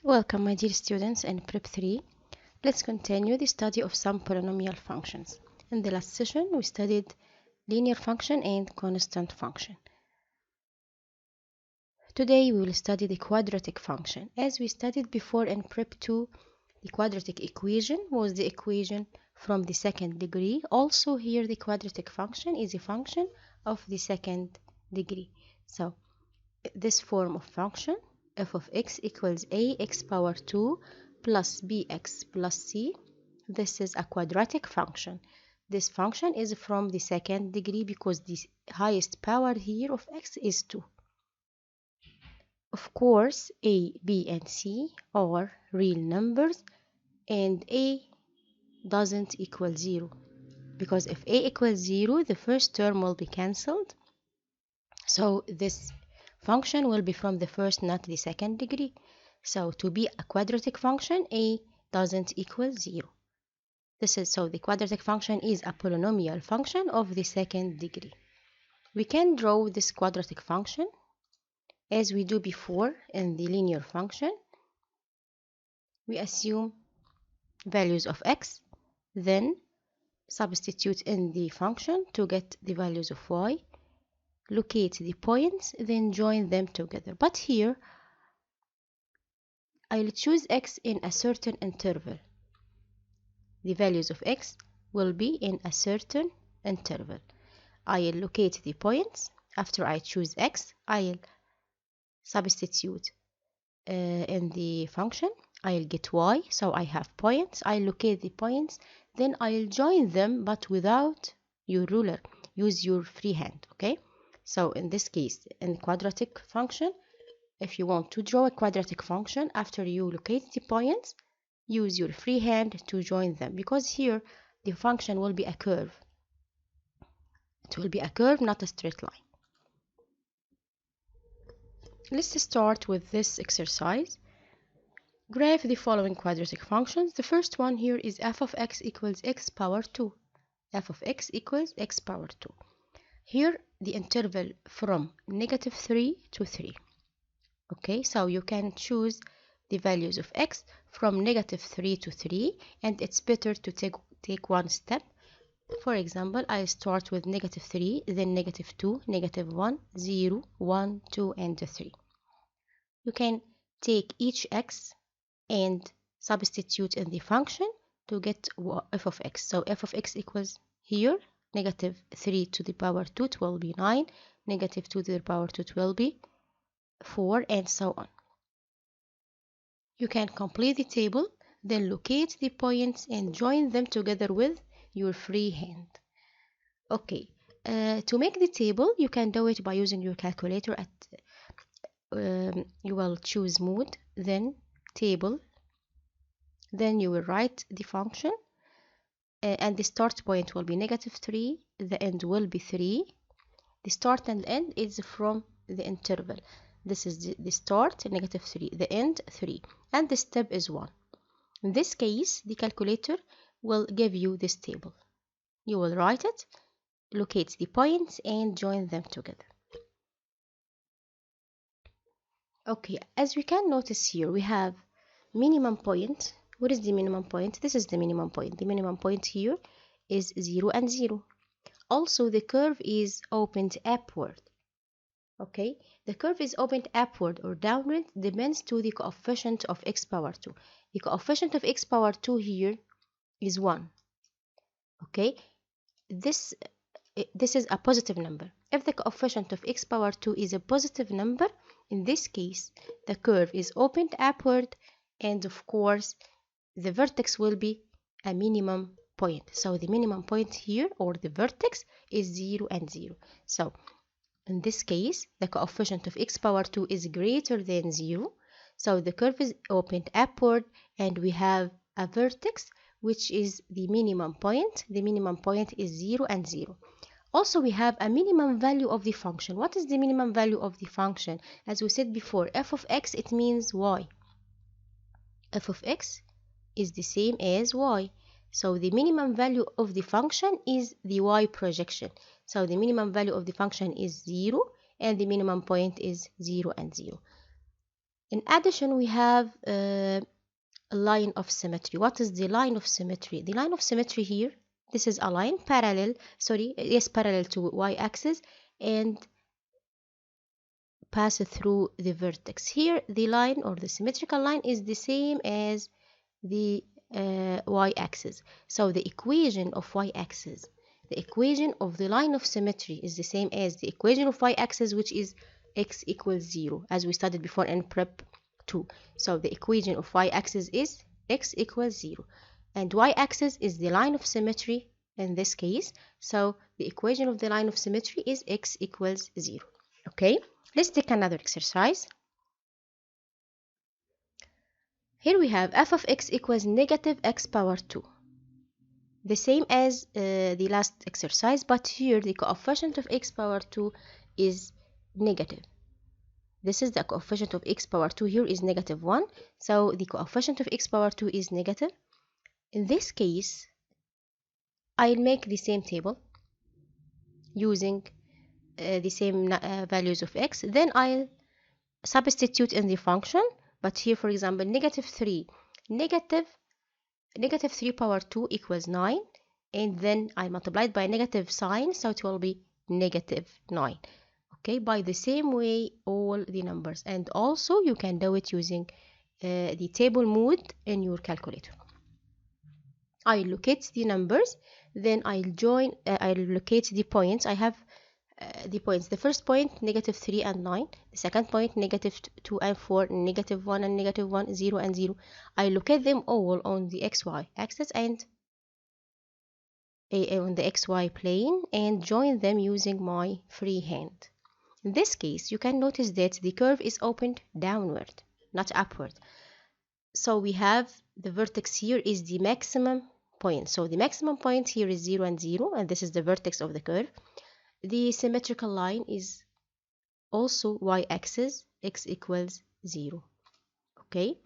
Welcome, my dear students, in Prep 3. Let's continue the study of some polynomial functions. In the last session, we studied linear function and constant function. Today, we will study the quadratic function. As we studied before in Prep 2, the quadratic equation was the equation from the second degree. Also, here the quadratic function is a function of the second degree. So, this form of function, f of x equals ax power 2 plus bx plus c. This is a quadratic function. This function is from the second degree because the highest power here of x is 2. Of course, a, b, and c are real numbers, and a doesn't equal 0. Because if a equals 0, the first term will be cancelled. So this function will be from the first, not the second degree. So to be a quadratic function, a doesn't equal 0. So the quadratic function is a polynomial function of the second degree. We can draw this quadratic function as we do before in the linear function. We assume values of x, then substitute in the function to get the values of y, locate the points, then join them together. But here I'll choose x in a certain interval. The values of x will be in a certain interval. I'll locate the points. After I choose x, I'll substitute in the function. I'll get y, so I have points. I'll locate the points, then I'll join them, but without your ruler. Use your free hand, okay? So in this case, in quadratic function, if you want to draw a quadratic function, after you locate the points, use your free hand to join them, because here the function will be a curve. It will be a curve, not a straight line. Let's start with this exercise. Graph the following quadratic functions. The first one here is f of x equals x power 2. F of x equals x power 2. Here the interval from -3 to 3. Okay, so you can choose the values of x from -3 to 3, and it's better to take one step. For example, I start with -3, then -2, -1, 0, 1, 2, and 3. You can take each x and substitute in the function to get f of x. So f of x equals here -3 to the power 2, it will be 9, -2 to the power 2, it will be 4, and so on. You can complete the table, then locate the points and join them together with your free hand. Okay, to make the table, you can do it by using your calculator. You will choose mode, then table, then you will write the function, and the start point will be -3, the end will be 3. The start and end is from the interval. This is the start, -3, the end, 3, and the step is 1. In this case, the calculator will give you this table. You will write it, locate the points, and join them together. Okay, as we can notice here, we have minimum point. What is the minimum point? This is the minimum point. The minimum point here is 0 and 0. Also, the curve is opened upward. Okay, the curve is opened upward or downward, depends to the coefficient of x power 2. The coefficient of x power 2 here is 1. Okay, this is a positive number. If the coefficient of x power 2 is a positive number, in this case, the curve is opened upward, and of course, the vertex will be a minimum point. So the minimum point here, or the vertex, is 0 and 0. So in this case, the coefficient of x power 2 is greater than 0. So the curve is opened upward, and we have a vertex, which is the minimum point. The minimum point is 0 and 0. Also, we have a minimum value of the function. What is the minimum value of the function? As we said before, f of x, it means y. F of x is the same as y. So the minimum value of the function is the y projection. So the minimum value of the function is 0, and the minimum point is 0 and 0. In addition, we have a line of symmetry. What is the line of symmetry? The line of symmetry here, this is a line parallel, parallel to y-axis and pass through the vertex. Here, the line or the symmetrical line is the same as the y-axis. So the equation of y-axis, the equation of the line of symmetry is the same as the equation of y-axis, which is x equals 0, as we studied before in prep 2. So the equation of y-axis is x equals 0, and y-axis is the line of symmetry in this case. So the equation of the line of symmetry is x equals 0. Okay, let's take another exercise. Here we have f of x equals negative x power 2. The same as the last exercise, but here the coefficient of x power 2 is negative. This is the coefficient of x power 2 here is negative 1. So the coefficient of x power 2 is negative. In this case, I'll make the same table using the same values of x. Then I'll substitute in the function. But here, for example, negative 3 power 2 equals 9, and then I multiplied by negative sign, so it will be negative 9. Okay, by the same way all the numbers, and also you can do it using the table mode in your calculator. I locate the numbers, then I'll locate the points. I have the points. The first point, negative 3 and 9. The second point, negative 2 and 4, negative 1 and negative 1, 0 and 0. I locate them all on the xy axis and on the xy plane and join them using my free hand. In this case, you can notice that the curve is opened downward, not upward. So we have the vertex here is the maximum point. So the maximum point here is 0 and 0, and this is the vertex of the curve. The symmetrical line is also y-axis, x equals 0. Okay,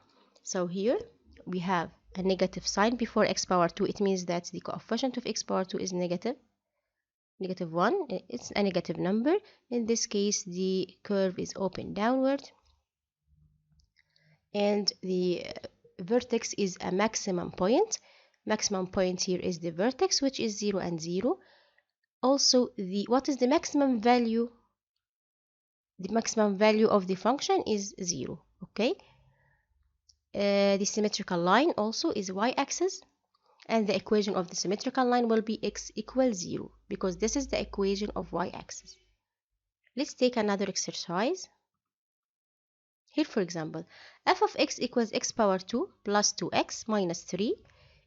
so here we have a negative sign before x power 2. It means that the coefficient of x power 2 is negative 1. It's a negative number. In this case, the curve is open downward, and the vertex is a maximum point. Maximum point here is the vertex, which is 0 and 0. Also, what is the maximum value? The maximum value of the function is 0. Okay. The symmetrical line also is y-axis, and the equation of the symmetrical line will be x equals 0, because this is the equation of y-axis. Let's take another exercise. Here, for example, f of x equals x power 2 plus 2x minus 3,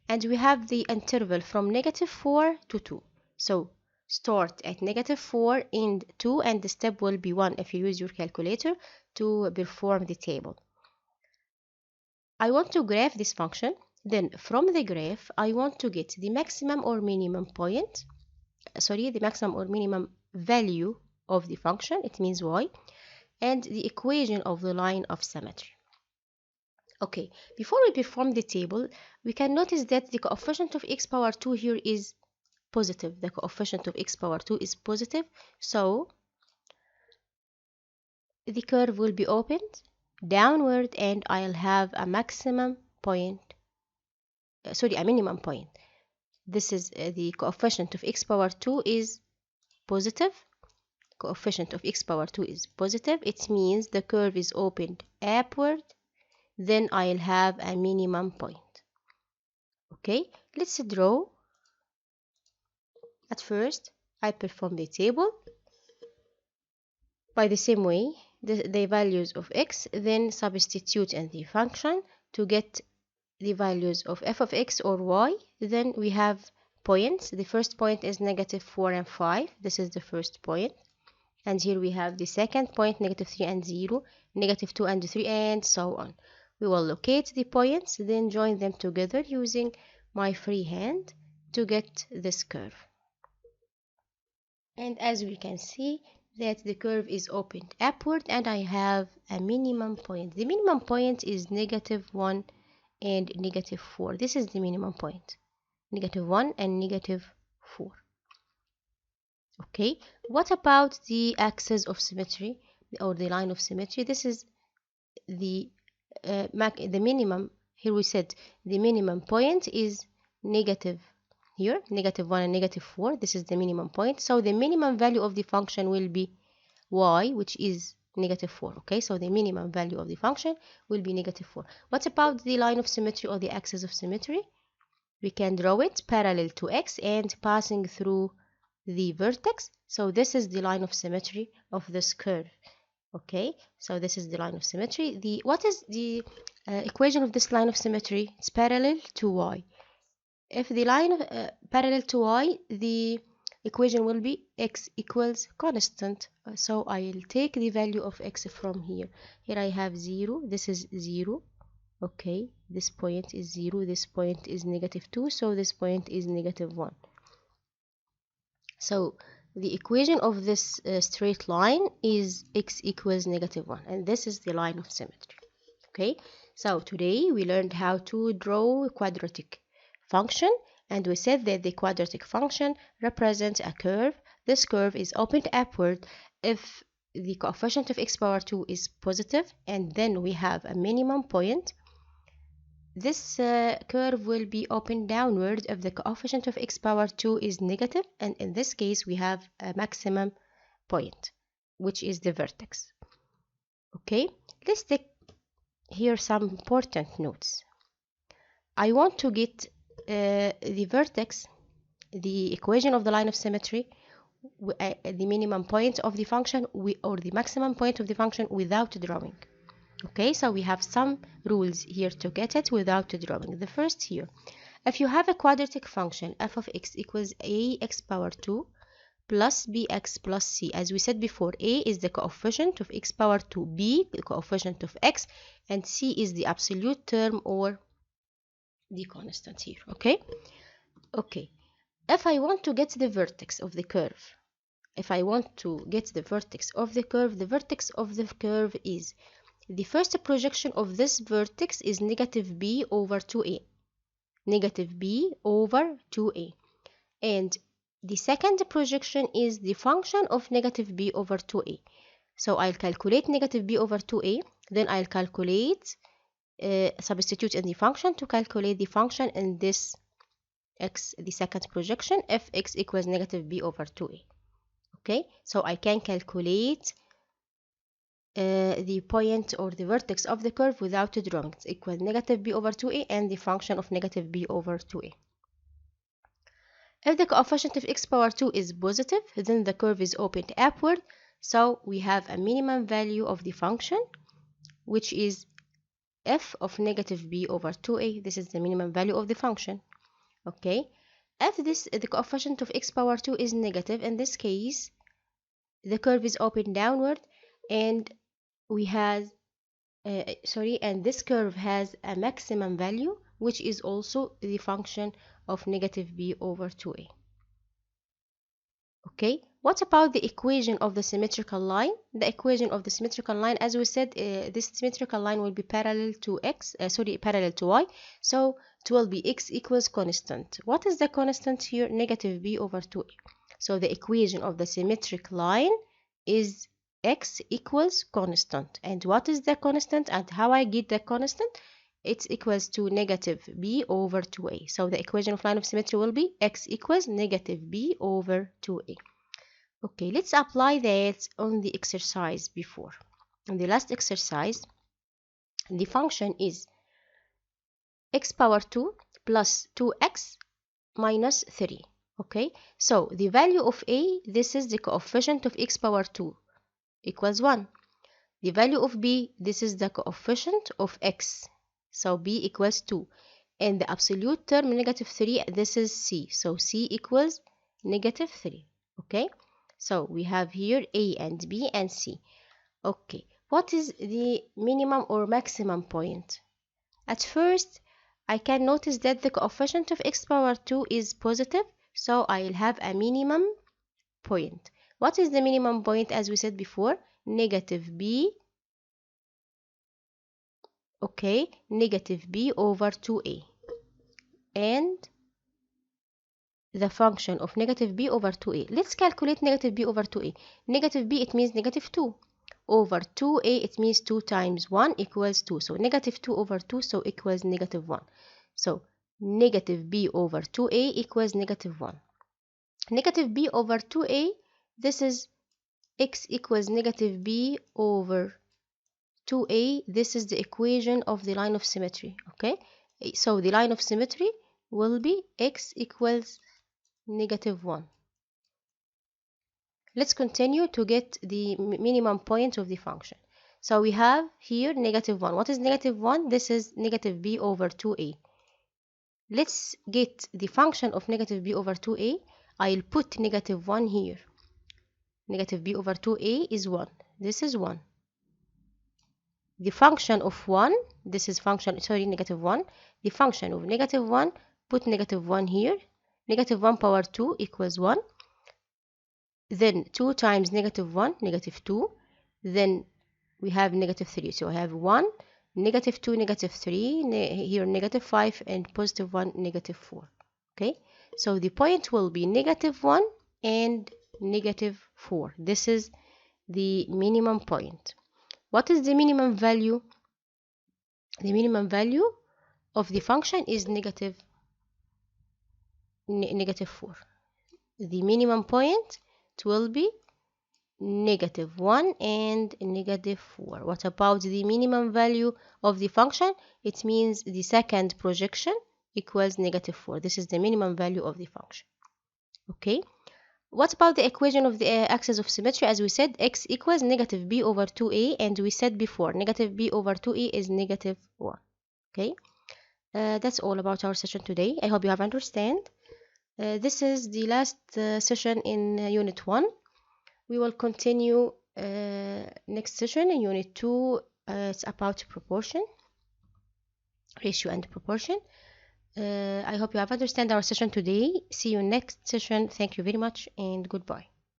and we have the interval from negative 4 to 2. So start at negative 4 and 2, and the step will be 1 if you use your calculator to perform the table. I want to graph this function. Then from the graph, I want to get the maximum or minimum point, the maximum or minimum value of the function, it means y, and the equation of the line of symmetry. Okay, before we perform the table, we can notice that the coefficient of x power 2 here is positive. The coefficient of x power 2 is positive, so the curve will be opened downward, and I'll have a maximum point, a minimum point. This is the coefficient of x power 2 is positive. Coefficient of x power 2 is positive. It means the curve is opened upward. Then I'll have a minimum point. Okay, let's draw. At first, I perform the table by the same way, the values of x, then substitute in the function to get the values of f of x or y. Then we have points. The first point is negative 4 and 5. This is the first point. And here we have the second point, negative 3 and 0, negative 2 and 3, and so on. We will locate the points, then join them together using my free hand to get this curve. And as we can see that the curve is opened upward, and I have a minimum point. The minimum point is negative 1 and negative 4. This is the minimum point, negative 1 and negative 4. Okay, what about the axis of symmetry or the line of symmetry? This is the minimum, here we said the minimum point is negative, here -1 and -4, this is the minimum point, so the minimum value of the function will be y, which is -4. Okay, so the minimum value of the function will be -4. What about the line of symmetry or the axis of symmetry? We can draw it parallel to x and passing through the vertex. So this is the line of symmetry of this curve. Okay, so this is the line of symmetry. What is the equation of this line of symmetry? It's parallel to y. If the line of parallel to y, the equation will be x equals constant. So I'll take the value of x from here. Here I have 0. This is 0. Okay, this point is 0. This point is -2. So this point is -1. So the equation of this straight line is x equals -1. And this is the line of symmetry. Okay, so today we learned how to draw a quadratic function, and we said that the quadratic function represents a curve. This curve is opened upward if the coefficient of x power 2 is positive, and then we have a minimum point. This curve will be opened downward if the coefficient of x power 2 is negative, and in this case we have a maximum point, which is the vertex. Okay, let's take here some important notes. I want to get the vertex, the equation of the line of symmetry, the minimum point of the function or the maximum point of the function without drawing. Okay, so we have some rules here to get it without drawing. The first here, if you have a quadratic function f of x equals ax power 2 plus bx plus c, as we said before, a is the coefficient of x power 2, b the coefficient of x, and c is the absolute term or the constant here. Okay, if I want to get the vertex of the curve, the vertex of the curve is the first projection of this vertex is negative b over 2a, and the second projection is the function of negative b over 2a. So I'll calculate negative b over 2a, then I'll calculate substitute in the function to calculate the function in this x, the second projection, if x equals negative b over 2a. Okay, so I can calculate the point or the vertex of the curve without drawing. It's equal negative b over 2a and the function of negative b over 2a. If the coefficient of x power 2 is positive, then the curve is opened upward, so we have a minimum value of the function, which is f of negative b over 2a. This is the minimum value of the function. Okay, if the coefficient of x power 2 is negative, in this case the curve is opened downward, and and this curve has a maximum value, which is also the function of negative b over 2a. Okay, what about the equation of the symmetrical line? The equation of the symmetrical line, as we said, this symmetrical line will be parallel to y, so it will be x equals constant. What is the constant here? Negative b over 2a. So the equation of the symmetric line is x equals constant. And what is the constant and how I get the constant? It's equals to negative b over 2a. So the equation of line of symmetry will be x equals negative b over 2a. Okay, let's apply that on the exercise before. In the last exercise, the function is x power 2 plus 2x minus 3. Okay, so the value of a, this is the coefficient of x power 2, equals 1. The value of b, this is the coefficient of x, so b equals 2. And the absolute term negative 3, this is c, so c equals negative 3. Okay, so we have here a and b and c. Okay, what is the minimum or maximum point? At first, I can notice that the coefficient of x power 2 is positive, so I'll have a minimum point. What is the minimum point? As we said before, negative b, okay, negative b over 2a, and the function of negative b over 2a. Let's calculate negative b over 2a. Negative b, it means negative 2. over 2a, it means 2 times 1 equals 2. So negative 2 over 2, so equals negative 1. So negative b over 2a equals negative 1. Negative b over 2a, this is x equals negative b over 2a. This is the equation of the line of symmetry. Okay, so the line of symmetry will be x equals negative 1. Let's continue to get the minimum point of the function. So we have here negative 1. What is negative 1? This is negative b over 2a. Let's get the function of negative b over 2a. I'll put negative 1 here. Negative b over 2a is 1. This is 1. The function of 1, this is function, sorry, negative 1. The function of negative 1, put negative 1 here. Negative 1 power 2 equals 1. Then 2 times negative 1, negative 2. Then we have negative 3. So I have 1, negative 2, negative 3, here negative 5, and positive 1, negative 4. Okay, so the point will be negative 1 and negative 4. This is the minimum point. What is the minimum value? The minimum value of the function is negative 4. The minimum point, it will be negative 1 and negative 4. What about the minimum value of the function? It means the second projection equals negative 4. This is the minimum value of the function. Okay. What about the equation of the axis of symmetry? As we said, x equals negative b over 2a, and we said before, negative b over 2a is negative 1. Okay, that's all about our session today. I hope you have understand. This is the last session in Unit 1. We will continue next session in Unit 2. It's about proportion, ratio and proportion. I hope you have understand our session today. See you next session. Thank you very much and goodbye.